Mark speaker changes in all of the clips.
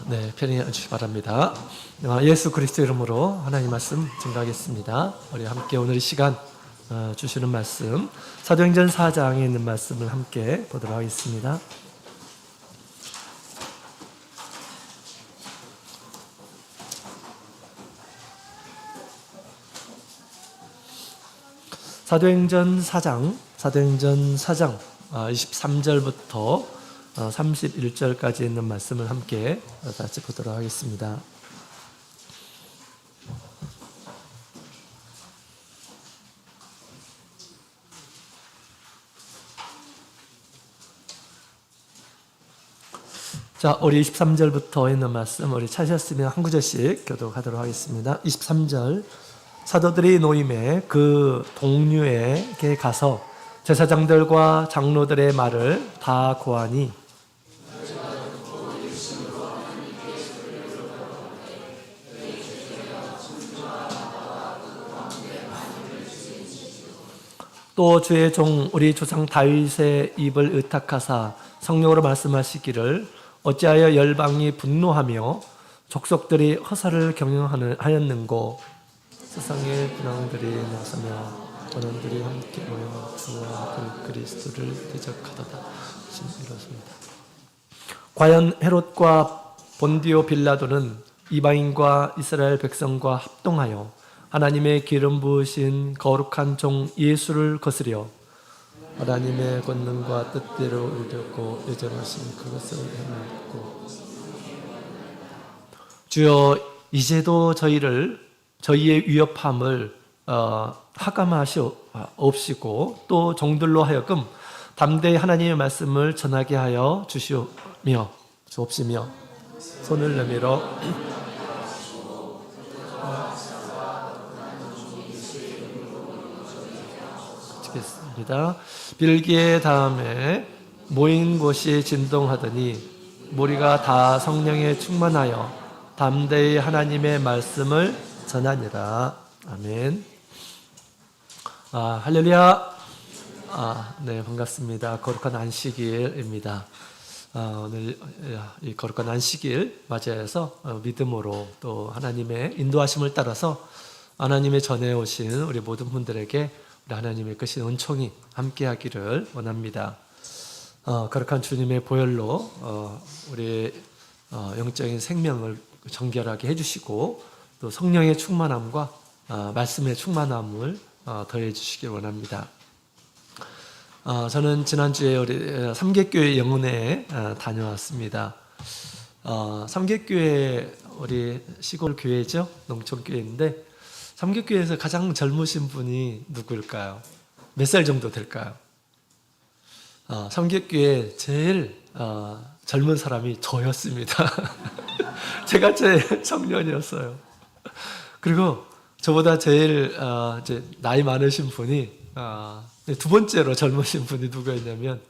Speaker 1: 네, 편히 해주시기 바랍니다. 예수 그리스도 이름으로 하나님 말씀 증거하겠습니다. 우리 함께 오늘 이 시간 주시는 말씀 사도행전 4장에 있는 말씀을 함께 보도록 하겠습니다. 사도행전 4장 23절부터 31절까지 있는 말씀을 함께 같이 보도록 하겠습니다. 자, 우리 23절부터 있는 말씀 우리 찾으셨으면 한 구절씩 교독하도록 하겠습니다. 23절 사도들이 노임에 그 동류에게 가서 제사장들과 장로들의 말을 다 고하니 또 주의 종 우리 조상 다윗의 입을 의탁하사 성령으로 말씀하시기를 어찌하여 열방이 분노하며 족속들이 허사를 경영하였는고 세상의 분왕들이 나서며 원원들이 함께 모여 주와 그 그리스도를 대적하도다. 이렇습니다. 과연 헤롯과 본디오 빌라도는 이방인과 이스라엘 백성과 합동하여 하나님의 기름 부으신 거룩한 종 예수를 거스려 하나님의 권능과 뜻대로 이루고 예정하신 그것을 행하였고 주여 이제도 저희의 위협함을 하감하시옵시고 또 종들로 하여금 담대히 하나님의 말씀을 전하게 하여 주옵시며 손을 내밀어 마치겠습니다. 빌기의 다음에 모인 곳이 진동하더니 무리가 다 성령에 충만하여 담대히 하나님의 말씀을 전하니라. 아멘. 할렐루야. 네, 반갑습니다. 거룩한 안식일입니다. 오늘 이 거룩한 안식일 맞이해서 믿음으로 또 하나님의 인도하심을 따라서 하나님의 전해오신 우리 모든 분들에게 우리 하나님의 크신 은총이 함께하기를 원합니다. 거룩한 주님의 보혈로 우리 영적인 생명을 정결하게 해주시고 또 성령의 충만함과 말씀의 충만함을 더해 주시길 원합니다. 저는 지난주에 우리 삼계교회 영은회에 다녀왔습니다. 삼계교회 우리 시골 교회죠. 농촌교회인데 삼계교회에서 가장 젊으신 분이 누구일까요? 몇 살 정도 될까요? 삼계교회 제일 젊은 사람이 저였습니다. 제가 제일 청년이었어요. 그리고 저보다 제일 이제 나이 많으신 분이 두 번째로 젊으신 분이 누구였냐면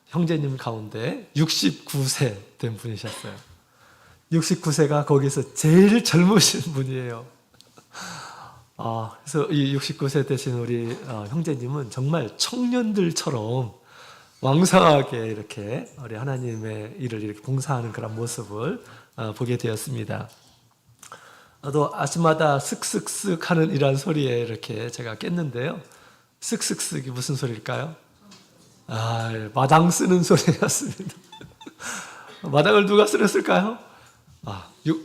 Speaker 1: 형제님 가운데 69세 된 분이셨어요. 69세가 거기서 제일 젊으신 분이에요. 그래서 이 69세 되신 우리 형제님은 정말 청년들처럼 왕성하게 이렇게 우리 하나님의 일을 이렇게 봉사하는 그런 모습을 보게 되었습니다. 또 아침마다 쓱쓱쓱 하는 이런 소리에 이렇게 제가 깼는데요. 쓱쓱쓱이 무슨 소리일까요? 마당 쓰는 소리였습니다. 마당을 누가 쓸었을까요?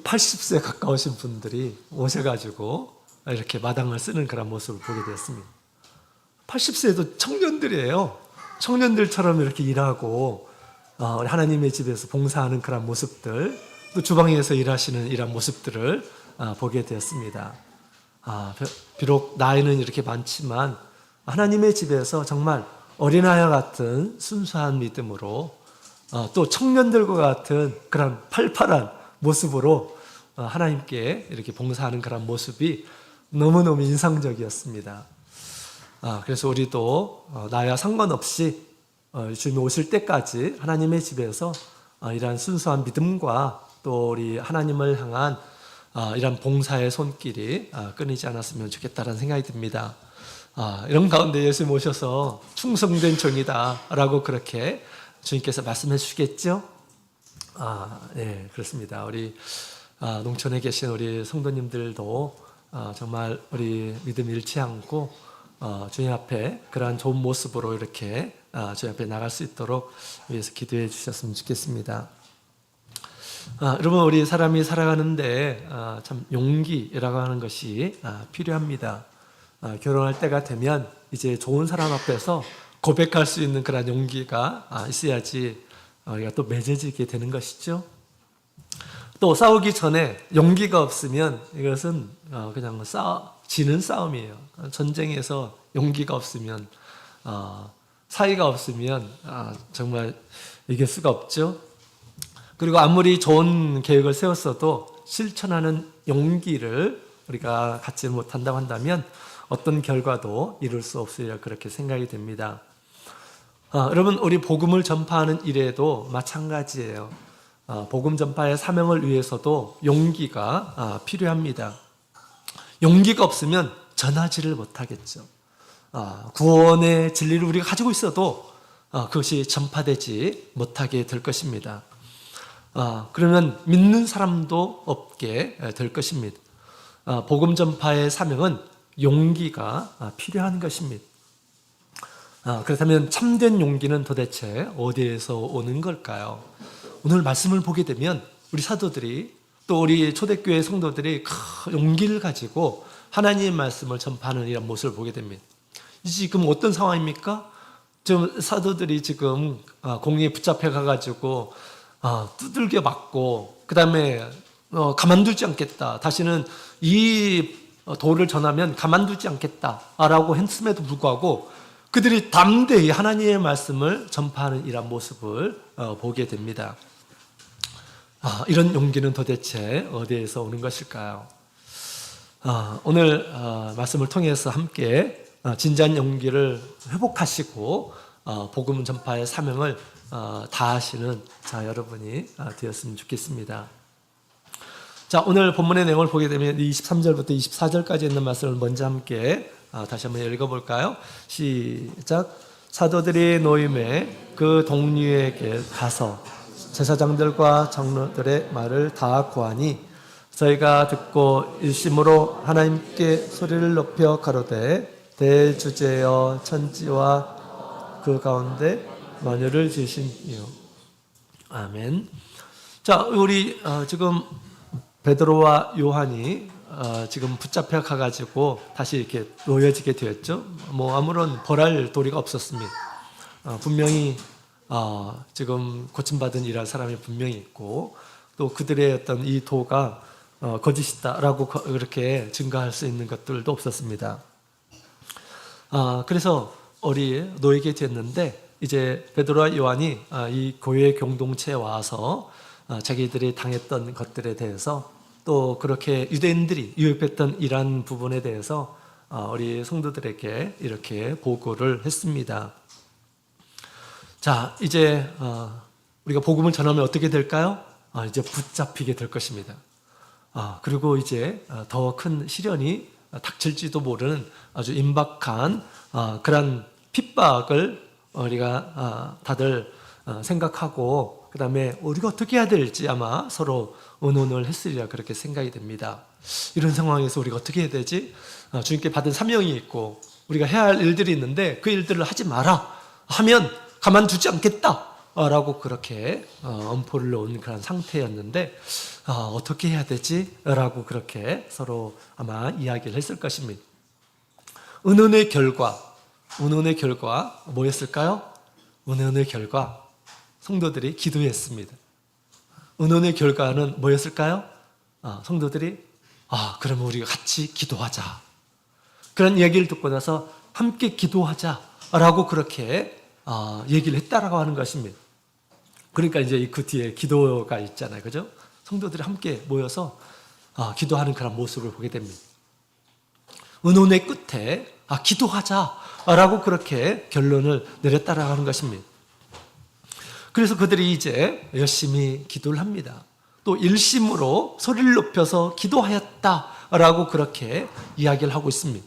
Speaker 1: 80세 가까우신 분들이 오셔가지고 이렇게 마당을 쓰는 그런 모습을 보게 되었습니다. 80세도 청년들이에요. 청년들처럼 이렇게 일하고 하나님의 집에서 봉사하는 그런 모습들, 또 주방에서 일하시는 이런 모습들을 보게 되었습니다. 비록 나이는 이렇게 많지만 하나님의 집에서 정말 어린아이와 같은 순수한 믿음으로 또 청년들과 같은 그런 팔팔한 모습으로 하나님께 이렇게 봉사하는 그런 모습이 너무너무 인상적이었습니다. 그래서 우리도 나이와 상관없이 주님이 오실 때까지 하나님의 집에서 이러한 순수한 믿음과 또 우리 하나님을 향한 이런 봉사의 손길이 끊이지 않았으면 좋겠다는 생각이 듭니다. 이런 가운데 예수님 오셔서 충성된 종이다 라고 그렇게 주님께서 말씀해 주시겠죠? 네, 그렇습니다. 우리 농촌에 계신 우리 성도님들도 정말 우리 믿음 잃지 않고 주님 앞에 그러한 좋은 모습으로 이렇게 주님 앞에 나갈 수 있도록 위해서 기도해 주셨으면 좋겠습니다. 여러분, 우리 사람이 살아가는데 참 용기라고 하는 것이 필요합니다. 결혼할 때가 되면 이제 좋은 사람 앞에서 고백할 수 있는 그런 용기가 있어야지 우리가 또 맺어지게 되는 것이죠. 또 싸우기 전에 용기가 없으면 이것은 그냥 지는 싸움이에요. 전쟁에서 용기가 없으면 사이가 없으면 정말 이길 수가 없죠. 그리고 아무리 좋은 계획을 세웠어도 실천하는 용기를 우리가 갖지 못한다고 한다면 어떤 결과도 이룰 수 없으리라 그렇게 생각이 됩니다. 여러분, 우리 복음을 전파하는 일에도 마찬가지예요. 복음 전파의 사명을 위해서도 용기가 필요합니다. 용기가 없으면 전하지를 못하겠죠. 구원의 진리를 우리가 가지고 있어도 그것이 전파되지 못하게 될 것입니다. 그러면 믿는 사람도 없게 될 것입니다. 복음 전파의 사명은 용기가 필요한 것입니다. 그렇다면 참된 용기는 도대체 어디에서 오는 걸까요? 오늘 말씀을 보게 되면 우리 사도들이 또 우리 초대교회 성도들이 용기를 가지고 하나님의 말씀을 전파하는 이런 모습을 보게 됩니다. 지금 어떤 상황입니까? 지금 사도들이 지금 공에 붙잡혀 가가지고 두들겨 맞고 그 다음에 가만두지 않겠다. 다시는 이 도를 전하면 가만두지 않겠다라고 했음에도 불구하고 그들이 담대히 하나님의 말씀을 전파하는 이런 모습을 보게 됩니다. 이런 용기는 도대체 어디에서 오는 것일까요? 오늘 말씀을 통해서 함께 진지한 용기를 회복하시고 복음 전파의 사명을 다하시는 여러분이 되었으면 좋겠습니다. 자, 오늘 본문의 내용을 보게 되면 23절부터 24절까지 있는 말씀을 먼저 함께 다시 한번 읽어볼까요? 시작. 사도들이 노임에 그 동류에게 가서 제사장들과 장로들의 말을 다 고하니 저희가 듣고 일심으로 하나님께 소리를 높여 가로되 대주제여 천지와 그 가운데 만유를 지으시니요. 아멘. 자, 우리 지금 베드로와 요한이 지금 붙잡혀 가가지고 다시 이렇게 놓여지게 되었죠. 아무런 벌할 도리가 없었습니다. 분명히 지금 고침받은 이런 사람이 분명히 있고 또 그들의 어떤 이 도가 거짓이다라고 그렇게 증거할 수 있는 것들도 없었습니다. 그래서 놓이게 됐는데 이제 베드로와 요한이 이 교회 공동체에 와서 자기들이 당했던 것들에 대해서 또 그렇게 유대인들이 유입했던 이러한 부분에 대해서 우리 성도들에게 이렇게 보고를 했습니다. 자, 이제 우리가 복음을 전하면 어떻게 될까요? 이제 붙잡히게 될 것입니다. 그리고 이제 더 큰 시련이 닥칠지도 모르는 아주 임박한 그런 핍박을 우리가 다들 생각하고 그 다음에 우리가 어떻게 해야 될지 아마 서로 의논을 했으리라 그렇게 생각이 됩니다. 이런 상황에서 우리가 어떻게 해야 되지? 주님께 받은 사명이 있고 우리가 해야 할 일들이 있는데 그 일들을 하지 마라 하면 가만두지 않겠다라고 그렇게 엄포를 놓은 그런 상태였는데 어떻게 해야 되지? 라고 그렇게 서로 아마 이야기를 했을 것입니다. 의논의 결과 뭐였을까요? 의논의 결과 성도들이 기도했습니다. 의논의 결과는 뭐였을까요? 성도들이 그러면 우리가 같이 기도하자. 그런 이야기를 듣고 나서 함께 기도하자라고 그렇게 얘기를 했다라고 하는 것입니다. 그러니까 이제 그 뒤에 기도가 있잖아요, 그죠? 성도들이 함께 모여서 기도하는 그런 모습을 보게 됩니다. 의논의 끝에 기도하자라고 그렇게 결론을 내렸다라고 하는 것입니다. 그래서 그들이 이제 열심히 기도를 합니다. 또 일심으로 소리를 높여서 기도하였다라고 그렇게 이야기를 하고 있습니다.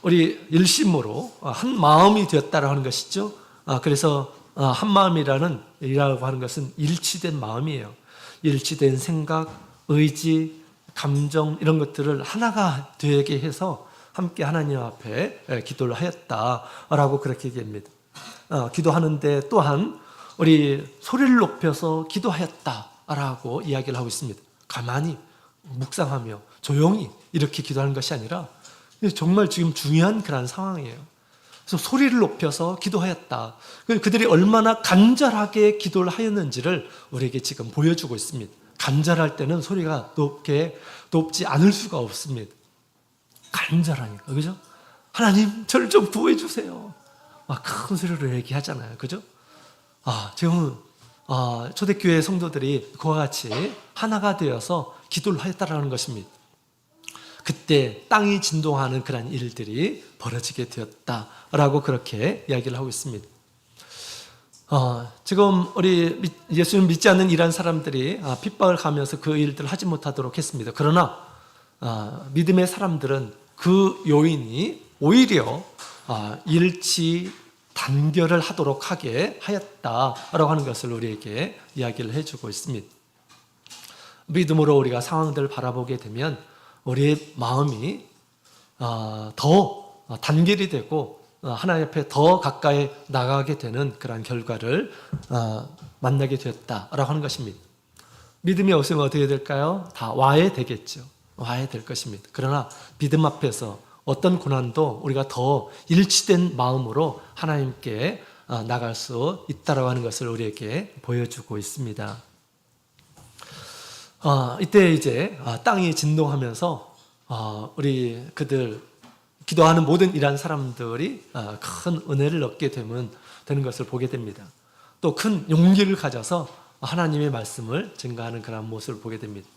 Speaker 1: 우리 일심으로 한 마음이 되었다라고 하는 것이죠. 그래서 한마음이라는 이라고 하는 것은 일치된 마음이에요. 일치된 생각, 의지, 감정 이런 것들을 하나가 되게 해서 함께 하나님 앞에 기도를 하였다라고 그렇게 얘기합니다. 기도하는데 또한 우리 소리를 높여서 기도하였다라고 이야기를 하고 있습니다. 가만히 묵상하며 조용히 이렇게 기도하는 것이 아니라 정말 지금 중요한 그런 상황이에요. 그래서 소리를 높여서 기도하였다. 그들이 얼마나 간절하게 기도를 하였는지를 우리에게 지금 보여주고 있습니다. 간절할 때는 소리가 높지 않을 수가 없습니다. 간절하니까, 그죠? 하나님, 저를 좀 구해 주세요. 막 큰 소리로 얘기하잖아요, 그죠? 지금 초대교회 성도들이 그와 같이 하나가 되어서 기도를 하였다라는 것입니다. 그때 땅이 진동하는 그런 일들이 벌어지게 되었다라고 그렇게 이야기를 하고 있습니다. 지금 우리 예수님 믿지 않는 이런 사람들이 핍박을 가면서 그 일들을 하지 못하도록 했습니다. 그러나 믿음의 사람들은 그 요인이 오히려 일치 단결을 하도록 하게 하였다라고 하는 것을 우리에게 이야기를 해주고 있습니다. 믿음으로 우리가 상황들을 바라보게 되면 우리의 마음이 더 단결이 되고 하나님 앞에 더 가까이 나가게 되는 그런 결과를 만나게 되었다라고 하는 것입니다. 믿음이 없으면 어떻게 될까요? 다 와야 되겠죠. 와야 될 것입니다. 그러나 믿음 앞에서 어떤 고난도 우리가 더 일치된 마음으로 하나님께 나갈 수 있다라고 하는 것을 우리에게 보여주고 있습니다. 이때 이제 땅이 진동하면서 우리 그들 기도하는 모든 이러한 사람들이 큰 은혜를 얻게 되는 것을 보게 됩니다. 또 큰 용기를 가져서 하나님의 말씀을 증거하는 그런 모습을 보게 됩니다.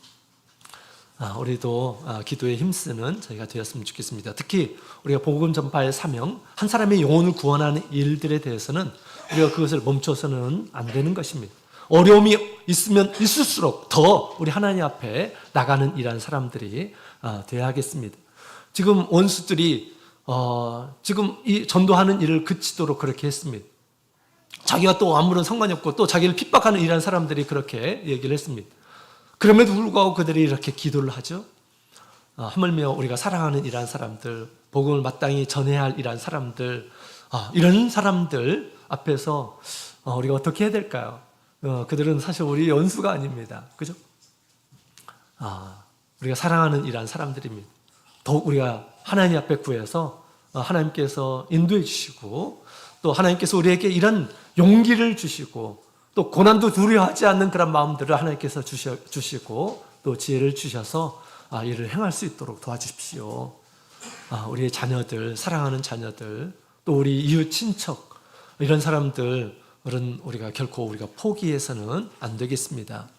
Speaker 1: 우리도 기도에 힘쓰는 저희가 되었으면 좋겠습니다. 특히 우리가 복음 전파의 사명, 한 사람의 영혼을 구원하는 일들에 대해서는 우리가 그것을 멈춰서는 안 되는 것입니다. 어려움이 있으면 있을수록 더 우리 하나님 앞에 나가는 이러한 사람들이 되어야 하겠습니다. 지금 원수들이 지금 이 전도하는 일을 그치도록 그렇게 했습니다. 자기와 또 아무런 상관이 없고 또 자기를 핍박하는 이러한 사람들이 그렇게 얘기를 했습니다. 그럼에도 불구하고 그들이 이렇게 기도를 하죠. 하물며 우리가 사랑하는 이러한 사람들, 복음을 마땅히 전해야 할 이러한 사람들, 이런 사람들 앞에서 우리가 어떻게 해야 될까요? 그들은 사실 우리 원수가 아닙니다. 그죠? 우리가 사랑하는 이러한 사람들입니다. 더욱 우리가 하나님 앞에 구해서 하나님께서 인도해 주시고 또 하나님께서 우리에게 이런 용기를 주시고 또 고난도 두려워하지 않는 그런 마음들을 하나님께서 주시고 또 지혜를 주셔서 이를 행할 수 있도록 도와주십시오. 우리의 자녀들, 사랑하는 자녀들, 또 우리 이웃 친척 이런 사람들은 우리가 결코 우리가 포기해서는 안 되겠습니다.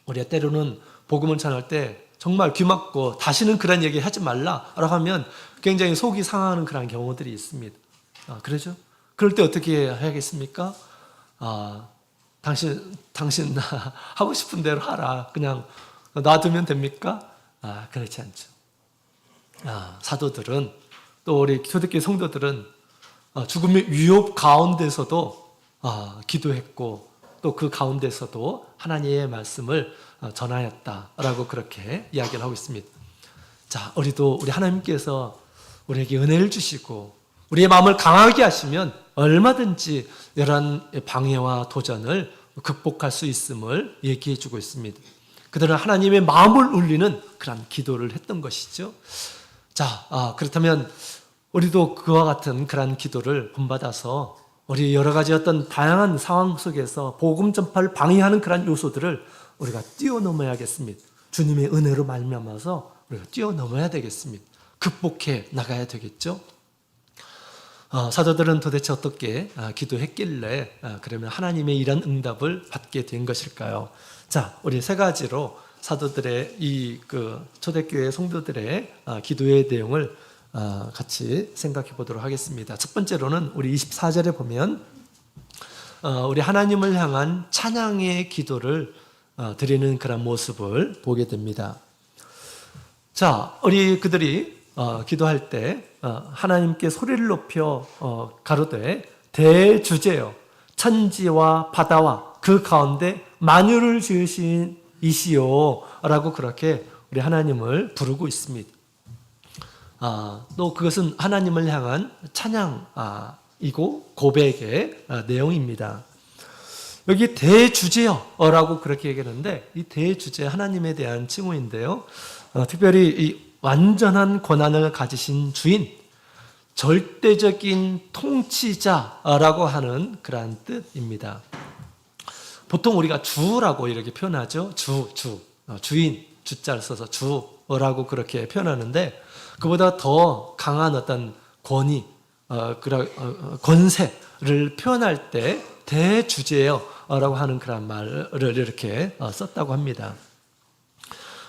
Speaker 1: 우리가 때로는 복음을 전할 때 정말 귀막고 다시는 그런 얘기 하지 말라라고 하면 굉장히 속이 상하는 그런 경우들이 있습니다. 그러죠? 그럴 때 어떻게 해야겠습니까? 당신 하고 싶은 대로 하라. 그냥 놔두면 됩니까? 그렇지 않죠. 사도들은 또 우리 초대교회 성도들은 죽음의 위협 가운데서도 기도했고 또 그 가운데서도 하나님의 말씀을 전하였다라고 그렇게 이야기를 하고 있습니다. 자, 우리도 우리 하나님께서 우리에게 은혜를 주시고 우리의 마음을 강하게 하시면 얼마든지 이러한 방해와 도전을 극복할 수 있음을 얘기해 주고 있습니다. 그들은 하나님의 마음을 울리는 그런 기도를 했던 것이죠. 자, 그렇다면 우리도 그와 같은 그런 기도를 본받아서 우리 여러 가지 어떤 다양한 상황 속에서 복음 전파를 방해하는 그런 요소들을 우리가 뛰어넘어야겠습니다. 주님의 은혜로 말미암아서 우리가 뛰어넘어야 되겠습니다. 극복해 나가야 되겠죠. 사도들은 도대체 어떻게 기도했길래 그러면 하나님의 이런 응답을 받게 된 것일까요? 자, 우리 세 가지로 사도들의 초대교회 성도들의 기도의 내용을 같이 생각해 보도록 하겠습니다. 첫 번째로는 우리 24절에 보면 우리 하나님을 향한 찬양의 기도를 드리는 그런 모습을 보게 됩니다. 자, 우리 그들이 기도할 때 하나님께 소리를 높여 가로되 대주제요 천지와 바다와 그 가운데 만유를 지으신 이시요 라고 그렇게 우리 하나님을 부르고 있습니다. 또 그것은 하나님을 향한 찬양이고 고백의 내용입니다. 여기 대주제여라고 그렇게 얘기하는데 이 대주제 하나님에 대한 칭호인데요. 특별히 이 완전한 권한을 가지신 주인, 절대적인 통치자라고 하는 그러한 뜻입니다. 보통 우리가 주라고 이렇게 표현하죠. 주인, 주자를 써서 주라고 그렇게 표현하는데 그보다 더 강한 어떤 권위, 권세를 표현할 때 대주제여라고 하는 그런 말을 이렇게 썼다고 합니다.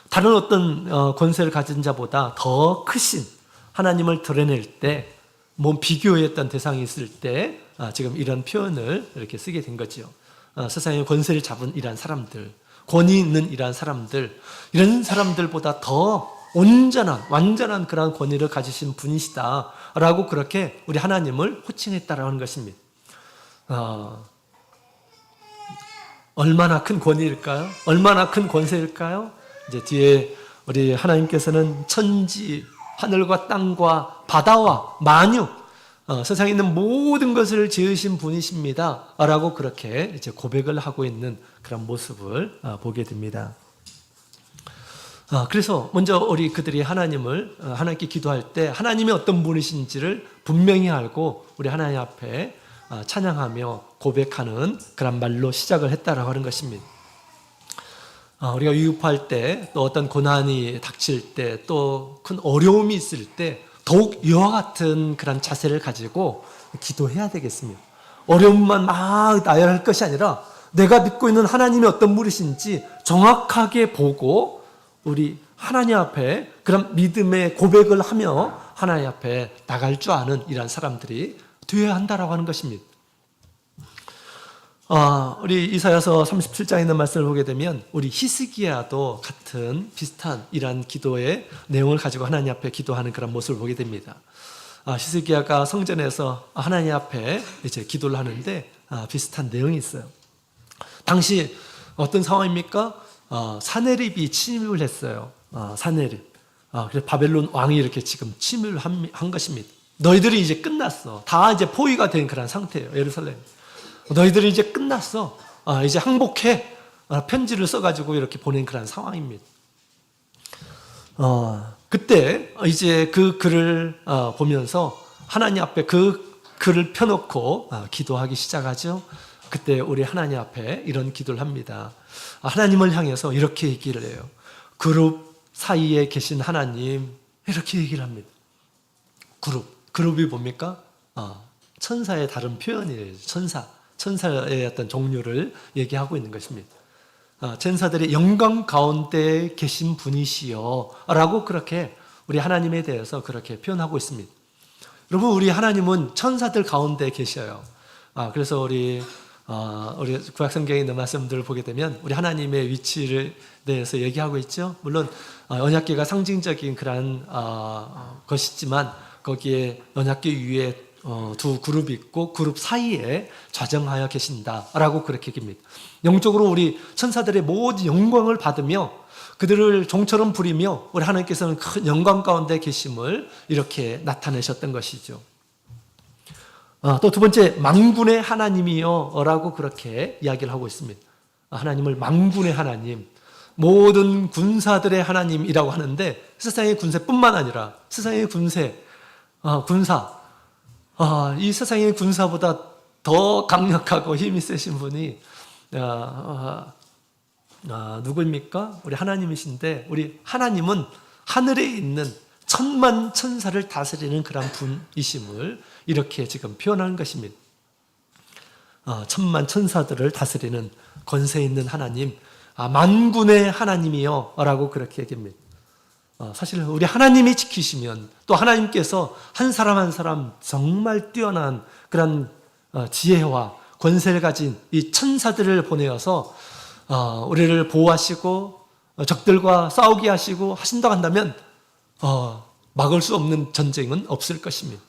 Speaker 1: 다른 어떤 권세를 가진 자보다 더 크신 하나님을 드러낼 때, 비교했던 대상이 있을 때 지금 이런 표현을 이렇게 쓰게 된 거죠. 세상에 권세를 잡은 이러한 사람들, 권위 있는 이러한 사람들, 이런 사람들보다 더 완전한 그러한 권위를 가지신 분이시다라고 그렇게 우리 하나님을 호칭했다라는 것입니다. 얼마나 큰 권위일까요? 얼마나 큰 권세일까요? 이제 뒤에 우리 하나님께서는 천지, 하늘과 땅과 바다와 만유, 세상에 있는 모든 것을 지으신 분이십니다. 라고 그렇게 이제 고백을 하고 있는 그런 모습을 보게 됩니다. 그래서 먼저 우리 그들이 하나님께 기도할 때 하나님이 어떤 분이신지를 분명히 알고 우리 하나님 앞에 찬양하며 고백하는 그런 말로 시작을 했다라고 하는 것입니다. 우리가 위급할 때, 또 어떤 고난이 닥칠 때, 또 큰 어려움이 있을 때 더욱 이와 같은 그런 자세를 가지고 기도해야 되겠습니다. 어려움만 막 나열할 것이 아니라 내가 믿고 있는 하나님이 어떤 분이신지 정확하게 보고 우리 하나님 앞에 그런 믿음의 고백을 하며 하나님 앞에 나갈 줄 아는 이런 사람들이 되어야 한다라고 하는 것입니다. 우리 이사야서 37장에 있는 말씀을 보게 되면 우리 히스기야도 같은 비슷한 이러한 기도의 내용을 가지고 하나님 앞에 기도하는 그런 모습을 보게 됩니다. 히스기야가 성전에서 하나님 앞에 이제 기도를 하는데 비슷한 내용이 있어요. 당시 어떤 상황입니까? 사네립이 침입을 했어요. 사네립. 그래서 바벨론 왕이 이렇게 지금 침입을 한 것입니다. 너희들이 이제 끝났어. 다 이제 포위가 된 그런 상태예요. 예루살렘. 너희들이 이제 끝났어. 이제 항복해. 편지를 써가지고 이렇게 보낸 그런 상황입니다. 그때 이제 그 글을 보면서 하나님 앞에 그 글을 펴놓고 기도하기 시작하죠. 그때 우리 하나님 앞에 이런 기도를 합니다. 하나님을 향해서 이렇게 얘기를 해요. 그룹 사이에 계신 하나님, 이렇게 얘기를 합니다. 그룹이 뭡니까? 천사의 다른 표현이에요. 천사의 어떤 종류를 얘기하고 있는 것입니다. 천사들의 영광 가운데 계신 분이시여 라고 그렇게 우리 하나님에 대해서 그렇게 표현하고 있습니다. 여러분, 우리 하나님은 천사들 가운데 계셔요. 그래서 우리 구약성경에 있는 말씀들을 보게 되면 우리 하나님의 위치를 대해서 얘기하고 있죠. 물론 언약궤가 상징적인 그런 것이지만 거기에 언약궤 위에 두 그룹이 있고 그룹 사이에 좌정하여 계신다라고 그렇게 얘기합니다. 영적으로 우리 천사들의 모든 영광을 받으며 그들을 종처럼 부리며 우리 하나님께서는 큰 영광 가운데 계심을 이렇게 나타내셨던 것이죠. 또 두 번째, 만군의 하나님이여 라고 그렇게 이야기를 하고 있습니다. 하나님을 만군의 하나님, 모든 군사들의 하나님이라고 하는데 세상의 군세뿐만 아니라 세상의 군사, 이 세상의 군사보다 더 강력하고 힘이 세신 분이 누구입니까? 우리 하나님이신데 우리 하나님은 하늘에 있는 천만 천사를 다스리는 그런 분이심을 이렇게 지금 표현하는 것입니다. 천만 천사들을 다스리는 권세 있는 하나님, 만군의 하나님이여 라고 그렇게 얘기합니다. 사실 우리 하나님이 지키시면 또 하나님께서 한 사람 한 사람 정말 뛰어난 그런 지혜와 권세를 가진 이 천사들을 보내어서 우리를 보호하시고 적들과 싸우게 하시고 하신다고 한다면 막을 수 없는 전쟁은 없을 것입니다.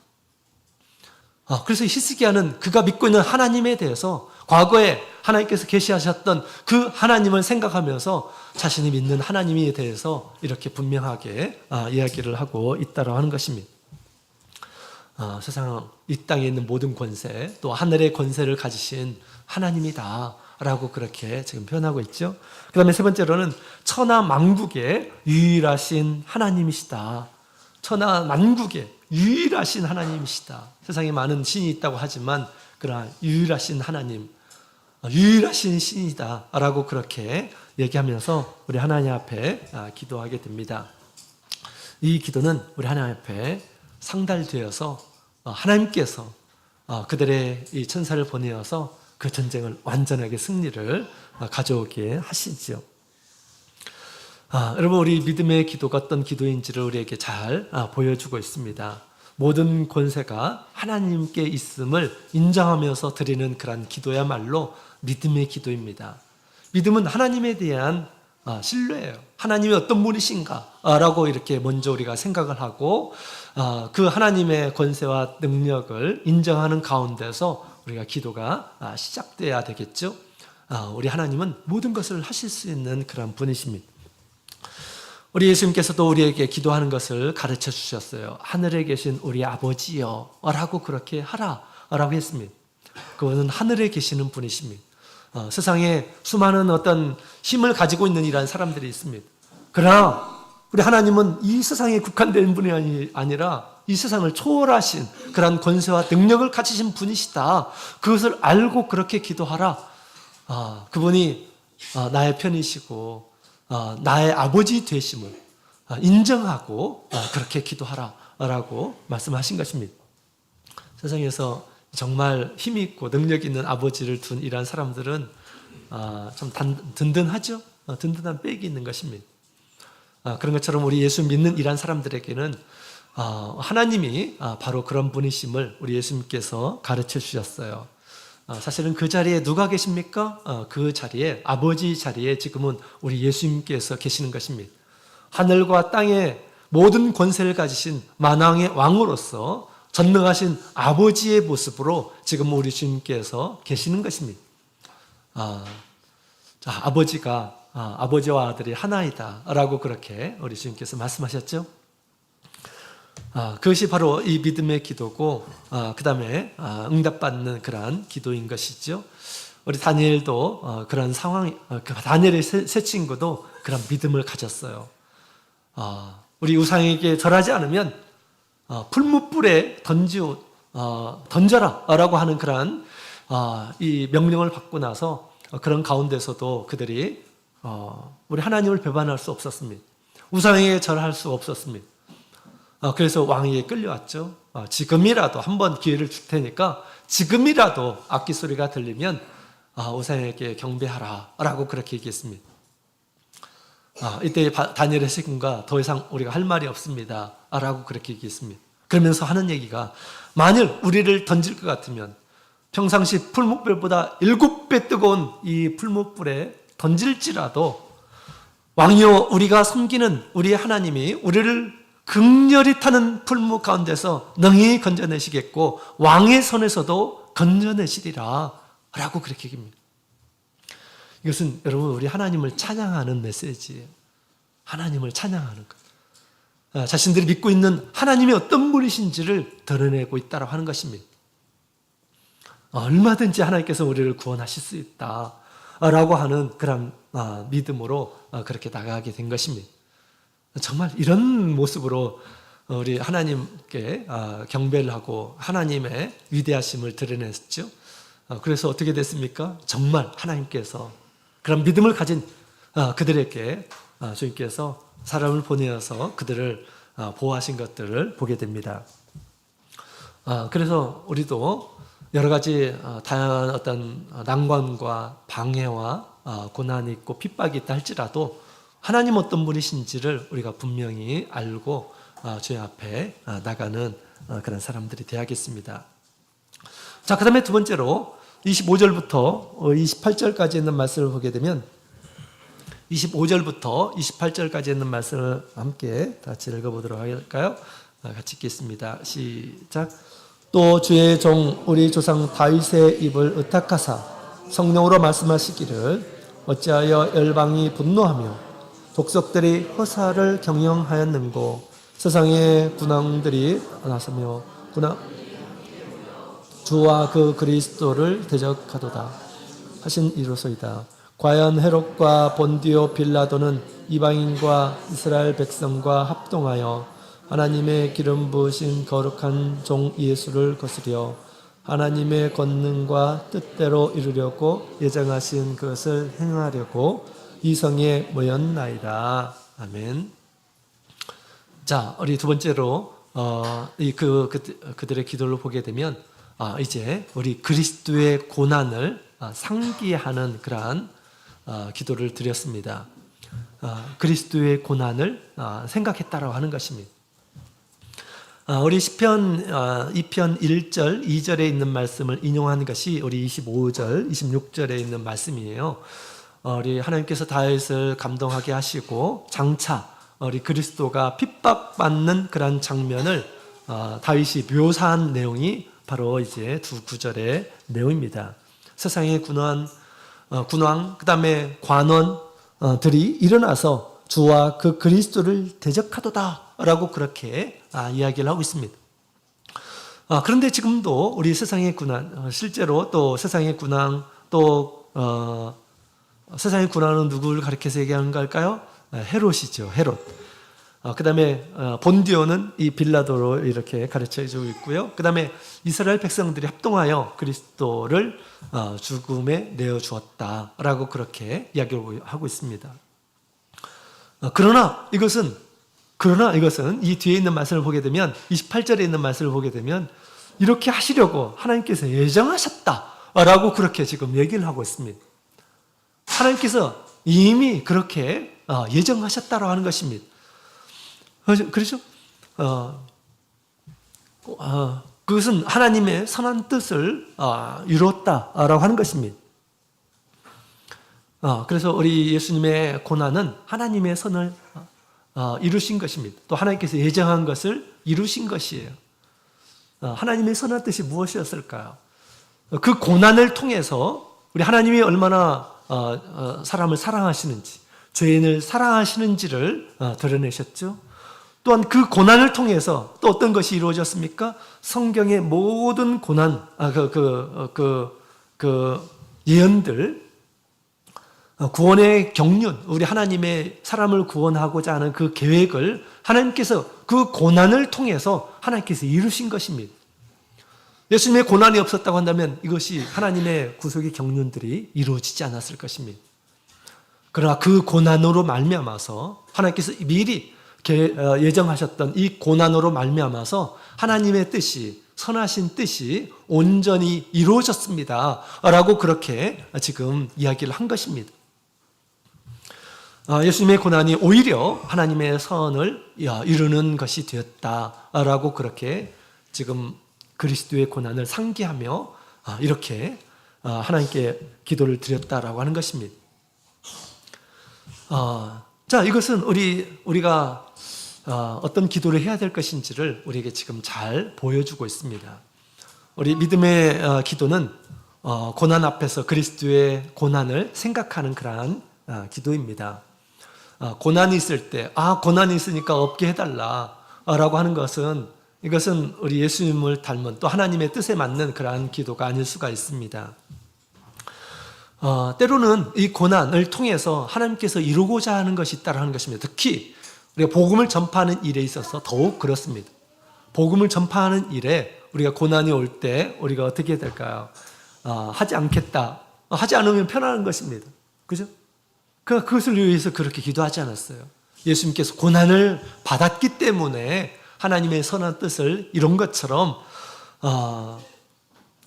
Speaker 1: 그래서 히스기야는 그가 믿고 있는 하나님에 대해서 과거에 하나님께서 계시하셨던 그 하나님을 생각하면서 자신이 믿는 하나님에 대해서 이렇게 분명하게 이야기를 하고 있다고 하는 것입니다. 세상 이 땅에 있는 모든 권세 또 하늘의 권세를 가지신 하나님이다 라고 그렇게 지금 표현하고 있죠. 그 다음에 세 번째로는 천하 만국의 유일하신 하나님이시다. 천하 만국의 유일하신 하나님이시다. 세상에 많은 신이 있다고 하지만 그러나 유일하신 하나님, 유일하신 신이다 라고 그렇게 얘기하면서 우리 하나님 앞에 기도하게 됩니다. 이 기도는 우리 하나님 앞에 상달되어서 하나님께서 그들의 이 천사를 보내어서 그 전쟁을 완전하게 승리를 가져오게 하시죠. 여러분, 우리 믿음의 기도가 어떤 기도인지를 우리에게 잘 보여주고 있습니다. 모든 권세가 하나님께 있음을 인정하면서 드리는 그런 기도야말로 믿음의 기도입니다. 믿음은 하나님에 대한 신뢰예요. 하나님이 어떤 분이신가 라고 이렇게 먼저 우리가 생각을 하고 그 하나님의 권세와 능력을 인정하는 가운데서 우리가 기도가 시작돼야 되겠죠. 우리 하나님은 모든 것을 하실 수 있는 그런 분이십니다. 우리 예수님께서도 우리에게 기도하는 것을 가르쳐 주셨어요. 하늘에 계신 우리 아버지여 라고 그렇게 하라 라고 했습니다. 그분은 하늘에 계시는 분이십니다. 세상에 수많은 어떤 힘을 가지고 있는 이러한 사람들이 있습니다. 그러나 우리 하나님은 이 세상에 국한된 분이 아니라 이 세상을 초월하신 그런 권세와 능력을 가지신 분이시다. 그것을 알고 그렇게 기도하라. 그분이 나의 편이시고 나의 아버지 되심을 인정하고 그렇게 기도하라 라고 말씀하신 것입니다. 세상에서 정말 힘이 있고 능력 있는 아버지를 둔 이러한 사람들은 좀 든든하죠. 든든한 백이 있는 것입니다. 그런 것처럼 우리 예수 믿는 이러한 사람들에게는 하나님이 바로 그런 분이심을 우리 예수님께서 가르쳐 주셨어요. 사실은 그 자리에 누가 계십니까? 그 자리에, 아버지 자리에 지금은 우리 예수님께서 계시는 것입니다. 하늘과 땅의 모든 권세를 가지신 만왕의 왕으로서 전능하신 아버지의 모습으로 지금 우리 주님께서 계시는 것입니다. 아버지와 아들이 하나이다 라고 그렇게 우리 주님께서 말씀하셨죠. 그것이 바로 이 믿음의 기도고 그 다음에 응답받는 그러한 기도인 것이죠. 우리 다니엘도 그런 상황, 다니엘의 세 친구도 그런 믿음을 가졌어요. 우리 우상에게 절하지 않으면 풀무불에 던져라 라고 하는 그러한 이 명령을 받고 나서 그런 가운데서도 그들이 우리 하나님을 배반할 수 없었습니다. 우상에게 절할 수 없었습니다. 그래서 왕에게 끌려왔죠. 지금이라도 한번 기회를 줄 테니까 지금이라도 악기 소리가 들리면 우상에게 경배하라 라고 그렇게 얘기했습니다. 이때 다니엘의 세군과 더 이상 우리가 할 말이 없습니다 라고 그렇게 얘기했습니다. 그러면서 하는 얘기가 만일 우리를 던질 것 같으면 평상시 풀무불보다 7배 뜨거운 이 풀무불에 던질지라도 왕이여 우리가 섬기는 우리의 하나님이 우리를 극렬히 타는 풀무 가운데서 능히 건져내시겠고 왕의 손에서도 건져내시리라 라고 그렇게 얘기합니다. 이것은 여러분 우리 하나님을 찬양하는 메시지예요. 하나님을 찬양하는 것. 자신들이 믿고 있는 하나님이 어떤 분이신지를 드러내고 있다고 하는 것입니다. 얼마든지 하나님께서 우리를 구원하실 수 있다라고 하는 그런 믿음으로 그렇게 나가게 된 것입니다. 정말 이런 모습으로 우리 하나님께 경배를 하고 하나님의 위대하심을 드러냈죠. 그래서 어떻게 됐습니까? 정말 하나님께서 그런 믿음을 가진 그들에게 주님께서 사람을 보내어서 그들을 보호하신 것들을 보게 됩니다. 그래서 우리도 여러 가지 다양한 어떤 난관과 방해와 고난이 있고 핍박이 있다 할지라도 하나님 어떤 분이신지를 우리가 분명히 알고 주의 앞에 나가는 그런 사람들이 되어야겠습니다. 자, 그 다음에 두 번째로 25절부터 28절까지 있는 말씀을 보게 되면 25절부터 28절까지 있는 말씀을 함께 같이 읽어보도록 할까요? 같이 읽겠습니다. 시작. 또 주의 종 우리 조상 다윗의 입을 의탁하사 성령으로 말씀하시기를 어찌하여 열방이 분노하며 족속들이 허사를 경영하였는고 세상의 군왕들이 나서며 주와 그 그리스도를 대적하도다 하신 이로소이다. 과연 헤롯과 본디오 빌라도는 이방인과 이스라엘 백성과 합동하여 하나님의 기름 부으신 거룩한 종 예수를 거스려 하나님의 권능과 뜻대로 이루려고 예정하신 것을 행하려고 이성에 모였나이다. 아멘. 자, 우리 두 번째로 그들의 기도를 보게 되면 이제 우리 그리스도의 고난을 상기하는 그러한 기도를 드렸습니다. 그리스도의 고난을 생각했다라고 하는 것입니다. 우리 시편 2편 1절, 2절에 있는 말씀을 인용한 것이 우리 25절, 26절에 있는 말씀이에요. 우리 하나님께서 다윗을 감동하게 하시고 장차 우리 그리스도가 핍박받는 그런 장면을 다윗이 묘사한 내용이 바로 이제 두 구절의 내용입니다. 세상의 군왕, 그 다음에 관원들이 일어나서 주와 그 그리스도를 대적하도다 라고 그렇게 이야기를 하고 있습니다. 그런데 지금도 우리 세상의 군왕, 실제로 또 세상의 군왕, 또 세상의 군왕은 누구를 가리켜서 얘기하는 걸까요? 헤롯이죠. 헤롯. 그 다음에 본디오는 이 빌라도로 이렇게 가르쳐주고 있고요. 그 다음에 이스라엘 백성들이 합동하여 그리스도를 죽음에 내어주었다라고 그렇게 이야기를 하고 있습니다. 그러나 이것은 이 뒤에 있는 말씀을 보게 되면 28절에 있는 말씀을 보게 되면 이렇게 하시려고 하나님께서 예정하셨다라고 그렇게 지금 얘기를 하고 있습니다. 하나님께서 이미 그렇게 예정하셨다라고 하는 것입니다. 그렇죠? 그것은 하나님의 선한 뜻을 이뤘다라고 하는 것입니다. 그래서 우리 예수님의 고난은 하나님의 선을 이루신 것입니다. 또 하나님께서 예정한 것을 이루신 것이에요. 하나님의 선한 뜻이 무엇이었을까요? 그 고난을 통해서 우리 하나님이 얼마나 사람을 사랑하시는지, 죄인을 사랑하시는지를 드러내셨죠. 또한 그 고난을 통해서 또 어떤 것이 이루어졌습니까? 성경의 모든 고난, 예언들, 구원의 경륜, 우리 하나님의 사람을 구원하고자 하는 그 계획을 하나님께서 그 고난을 통해서 하나님께서 이루신 것입니다. 예수님의 고난이 없었다고 한다면 이것이 하나님의 구속의 경륜들이 이루어지지 않았을 것입니다. 그러나 그 고난으로 말미암아서 하나님께서 미리 예정하셨던 이 고난으로 말미암아서 하나님의 뜻이, 선하신 뜻이 온전히 이루어졌습니다 라고 그렇게 지금 이야기를 한 것입니다. 예수님의 고난이 오히려 하나님의 선을 이루는 것이 되었다라고 그렇게 지금 그리스도의 고난을 상기하며 이렇게 하나님께 기도를 드렸다라고 하는 것입니다. 자, 이것은 우리가 어떤 기도를 해야 될 것인지를 우리에게 지금 잘 보여주고 있습니다. 우리 믿음의 기도는 고난 앞에서 그리스도의 고난을 생각하는 그러한 기도입니다. 고난이 있을 때, 고난이 있으니까 없게 해달라 라고 하는 이것은 우리 예수님을 닮은 또 하나님의 뜻에 맞는 그러한 기도가 아닐 수가 있습니다. 때로는 이 고난을 통해서 하나님께서 이루고자 하는 것이 있다는 것입니다. 특히 우리가 복음을 전파하는 일에 있어서 더욱 그렇습니다. 복음을 전파하는 일에 우리가 고난이 올 때 우리가 어떻게 해야 될까요? 하지 않겠다. 하지 않으면 편안한 것입니다. 그죠? 그것을 위해서 그렇게 기도하지 않았어요. 예수님께서 고난을 받았기 때문에 하나님의 선한 뜻을 이룬 것처럼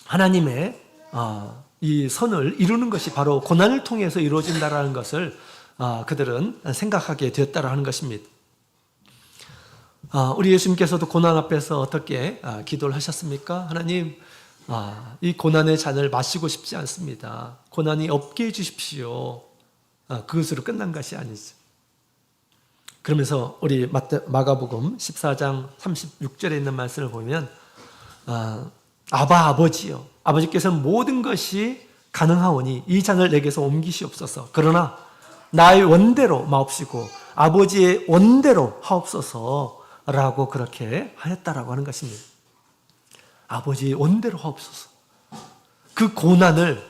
Speaker 1: 하나님의 이 선을 이루는 것이 바로 고난을 통해서 이루어진다는 것을 그들은 생각하게 되었다는 것입니다. 우리 예수님께서도 고난 앞에서 어떻게 기도를 하셨습니까? 하나님, 이 고난의 잔을 마시고 싶지 않습니다. 고난이 없게 해주십시오. 그것으로 끝난 것이 아니죠. 그러면서 우리 마가복음 14장 36절에 있는 말씀을 보면 아바 아버지요, 아버지께서는 모든 것이 가능하오니 이 잔을 내게서 옮기시옵소서. 그러나 나의 원대로 마옵시고 아버지의 원대로 하옵소서라고 그렇게 하였다라고 하는 것입니다. 아버지의 원대로 하옵소서. 그 고난을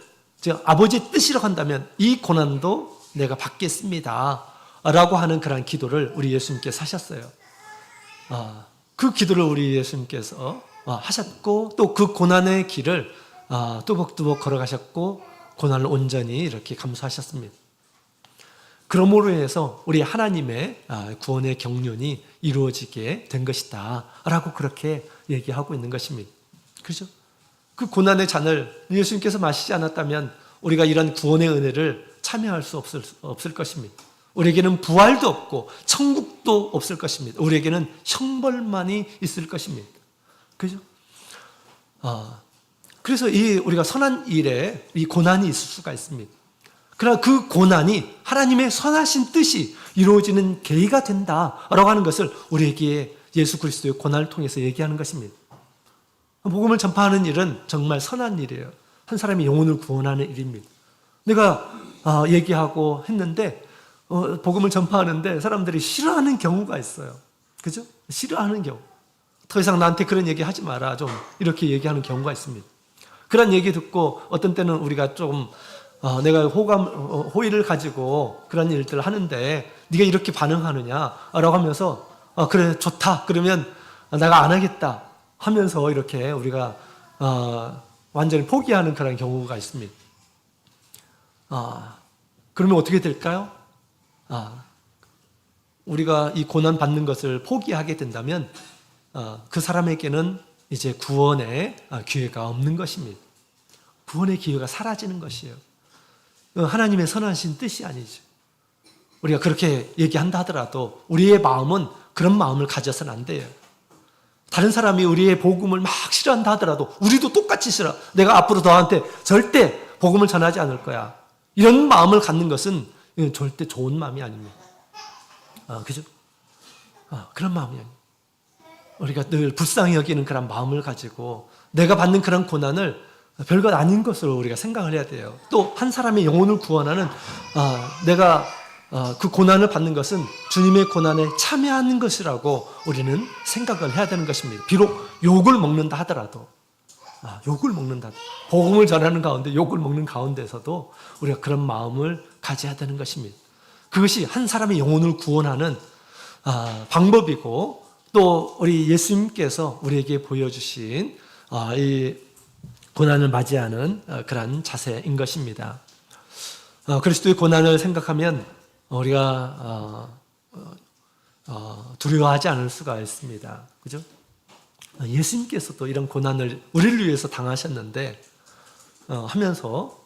Speaker 1: 아버지의 뜻이라고 한다면 이 고난도 내가 받겠습니다 라고 하는 그런 기도를 우리 예수님께서 하셨어요. 그 기도를 우리 예수님께서 하셨고 또 그 고난의 길을 뚜벅뚜벅 걸어가셨고 고난을 온전히 이렇게 감수하셨습니다. 그러므로 인해서 우리 하나님의 구원의 경륜이 이루어지게 된 것이다 라고 그렇게 얘기하고 있는 것입니다. 그렇죠? 그 고난의 잔을 예수님께서 마시지 않았다면 우리가 이런 구원의 은혜를 참여할 수 없을 것입니다. 우리에게는 부활도 없고 천국도 없을 것입니다. 우리에게는 형벌만이 있을 것입니다. 그죠? 그래서 우리가 선한 일에 이 고난이 있을 수가 있습니다. 그러나 그 고난이 하나님의 선하신 뜻이 이루어지는 계기가 된다라고 하는 것을 우리에게 예수 그리스도의 고난을 통해서 얘기하는 것입니다. 복음을 전파하는 일은 정말 선한 일이에요. 한 사람의 영혼을 구원하는 일입니다. 내가 얘기하고 했는데 복음을 전파하는데 사람들이 싫어하는 경우가 있어요. 그죠? 싫어하는 경우. 더 이상 나한테 그런 얘기 하지 마라. 좀 이렇게 얘기하는 경우가 있습니다. 그런 얘기 듣고 어떤 때는 우리가 좀 내가 호의를 가지고 그런 일들을 하는데 네가 이렇게 반응하느냐라고 하면서 그래 좋다. 그러면 내가 안 하겠다 하면서 이렇게 우리가 완전히 포기하는 그런 경우가 있습니다. 그러면 어떻게 될까요? 우리가 이 고난 받는 것을 포기하게 된다면 그 사람에게는 이제 구원의 기회가 없는 것입니다. 구원의 기회가 사라지는 것이에요. 하나님의 선하신 뜻이 아니죠. 우리가 그렇게 얘기한다 하더라도 우리의 마음은 그런 마음을 가져서는 안 돼요. 다른 사람이 우리의 복음을 막 싫어한다 하더라도 우리도 똑같이 싫어. 내가 앞으로 너한테 절대 복음을 전하지 않을 거야. 이런 마음을 갖는 것은 절대 좋은 마음이 아닙니다. 그죠? 그런 마음이 아닙니다. 우리가 늘 불쌍히 여기는 그런 마음을 가지고 내가 받는 그런 고난을 별것 아닌 것으로 우리가 생각을 해야 돼요. 또 한 사람의 영혼을 구원하는 내가 그 고난을 받는 것은 주님의 고난에 참여하는 것이라고 우리는 생각을 해야 되는 것입니다. 비록 욕을 먹는다 하더라도 욕을 먹는다. 복음을 전하는 가운데 욕을 먹는 가운데서도 우리가 그런 마음을 가져야 되는 것입니다. 그것이 한 사람의 영혼을 구원하는 방법이고 또 우리 예수님께서 우리에게 보여주신 이 고난을 맞이하는 그런 자세인 것입니다. 그리스도의 고난을 생각하면 우리가 두려워하지 않을 수가 있습니다. 그죠? 예수님께서도 이런 고난을 우리를 위해서 당하셨는데 하면서